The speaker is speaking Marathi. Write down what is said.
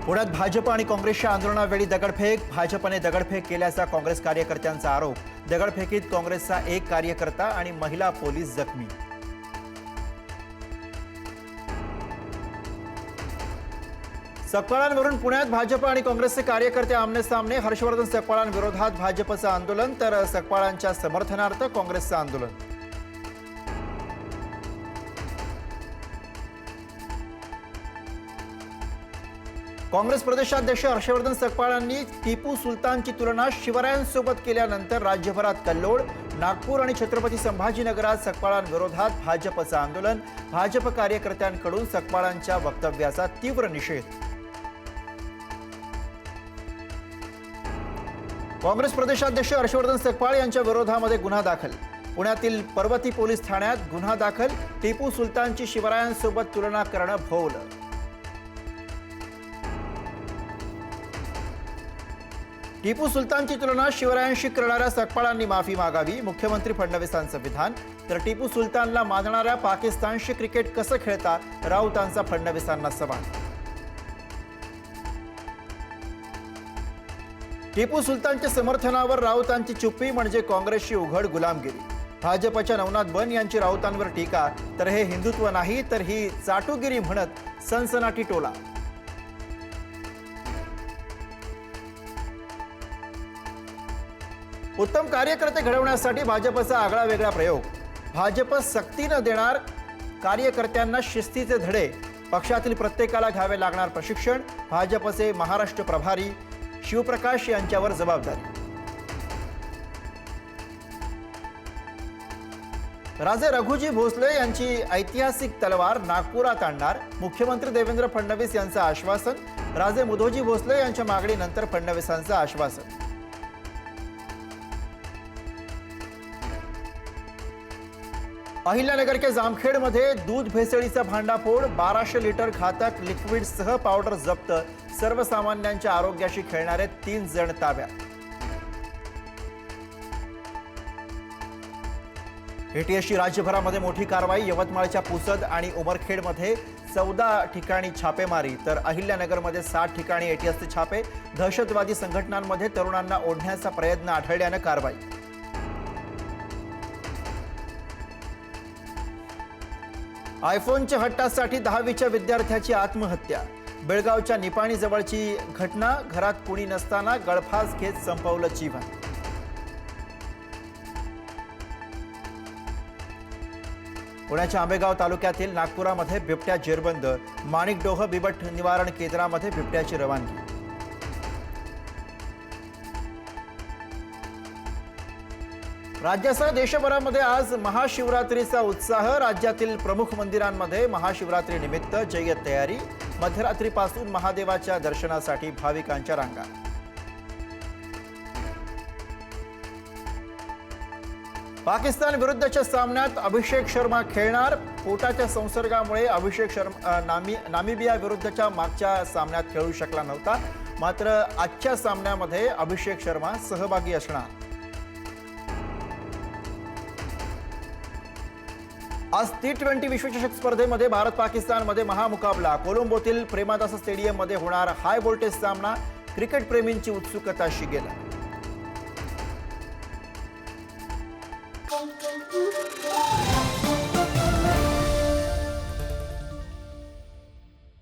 पुण्यात भाजप आणि काँग्रेसच्या आंदोलनावेळी दगडफेक, भाजपने दगडफेक केल्याचा काँग्रेस कार्यकर्त्यांचा आरोप। दगडफेकीत काँग्रेसचा एक कार्यकर्ता आणि महिला पोलीस जखमी। सकपाळांवरून पुण्यात भाजप आणि काँग्रेसचे कार्यकर्ते आमने-सामने। हर्षवर्धन सकपाळांविरोधात भाजपचं आंदोलन तर सकपाळांच्या समर्थनार्थ काँग्रेसचं आंदोलन। काँग्रेस प्रदेशाध्यक्ष हर्षवर्धन सकपाळांनी टिपू सुलतानची तुलना शिवरायांसोबत केल्यानंतर राज्यभरात कल्लोळ। नागपूर आणि छत्रपती संभाजीनगरात सकपाळांविरोधात भाजपचं आंदोलन। भाजप कार्यकर्त्यांकडून सकपाळांच्या वक्तव्याचा तीव्र निषेध। काँग्रेस प्रदेशाध्यक्ष हर्षवर्धन सकपाळ यांच्या विरोधामध्ये गुन्हा दाखल। पुण्यातील पर्वती पोलीस ठाण्यात गुन्हा दाखल। टिपू सुलतानची शिवरायांसोबत तुलना करणं भोवलं। टिपू सुलतानची तुलना शिवरायांशी करणाऱ्या सकपाळांनी माफी मागावी, मुख्यमंत्री फडणवीसांचं विधान। तर टिपू सुलतानला मानणाऱ्या पाकिस्तानशी क्रिकेट कसं खेळता, राऊतांचा फडणवीसांना सवाल। टिपू सुलतानच्या समर्थनावर राऊतांची चुप्पी म्हणजे काँग्रेसची उघड गुलामगिरी। भाजपच्या नवनाथ बन यांची राऊतांवर टीका, तर हे हिंदुत्व नाही तर ही चाटुगिरी म्हणत सनसनाटी टोला। उत्तम कार्यकर्ते घडवण्यासाठी भाजपचा आगळा वेगळा प्रयोग। भाजप सक्तीनं देणार कार्यकर्त्यांना शिस्तीचे धडे, पक्षातील प्रत्येकाला घ्यावे लागणार प्रशिक्षण। भाजपचे महाराष्ट्र प्रभारी शिवप्रकाश यांच्यावर जबाबदारी। राजे रघुजी भोसले यांची ऐतिहासिक तलवार नागपुरात आणणार, मुख्यमंत्री देवेंद्र फडणवीस यांचं आश्वासन। राजे मुधोजी भोसले यांच्या मागणीनंतर फडणवीसांचं आश्वासन। अहिल्यानगर के जामखेड मध्ये दूध भेसळीचा भांडाफोड, 1200 लिटर घातक लिक्विडसह पावडर जप्त। सर्वसामान्यांच्या आरोग्याशी खेळणारे 3 जण ताब्यात। एटीएसची राज्यभरामध्ये मोठी कारवाई। यवतमाळच्या पुसद आणि उमरखेडमध्ये 14 ठिकाणी छापेमारी, तर अहिल्यानगरमध्ये 60 ठिकाणी एटीएसचे छापे। दहशतवादी संघटनांमध्ये तरुणांना ओढण्याचा प्रयत्न आढळल्यानं कारवाई। आयफोनच्या हट्टासाठी 10वीच्या विद्यार्थ्याची आत्महत्या। बेळगावच्या निपाणी जवळची घटना, घरात कुणी नसताना गळफास घेत संपवलं जीवन। पुण्याच्या आंबेगाव तालुक्यातील नागपुरामध्ये बिबट्या जेरबंद। माणिकडोह बिबट निवारण केंद्रामध्ये बिबट्याची रवानगी। राज्यासह देशभरामध्ये आज महाशिवरात्रीचा उत्साह। राज्यातील प्रमुख मंदिरांमध्ये महाशिवरात्री निमित्त जय्यत तयारी। मध्यरात्रीपासून महादेवाच्या दर्शनासाठी भाविकांच्या रांगा। पाकिस्तान विरुद्धच्या सामन्यात अभिषेक शर्मा खेळणार। पोटाच्या संसर्गामुळे अभिषेक शर्मा नामिबिया विरुद्धच्या मागच्या सामन्यात खेळू शकला नव्हता, मात्र आजच्या सामन्यामध्ये अभिषेक शर्मा सहभागी असणार। आज T20 विश्वचषक स्पर्धेमध्ये भारत पाकिस्तानमध्ये महामुकाबला। कोलंबोतील प्रेमादास स्टेडियममध्ये होणार हाय व्होल्टेज सामना। क्रिकेट प्रेमींची उत्सुकता शिगेला।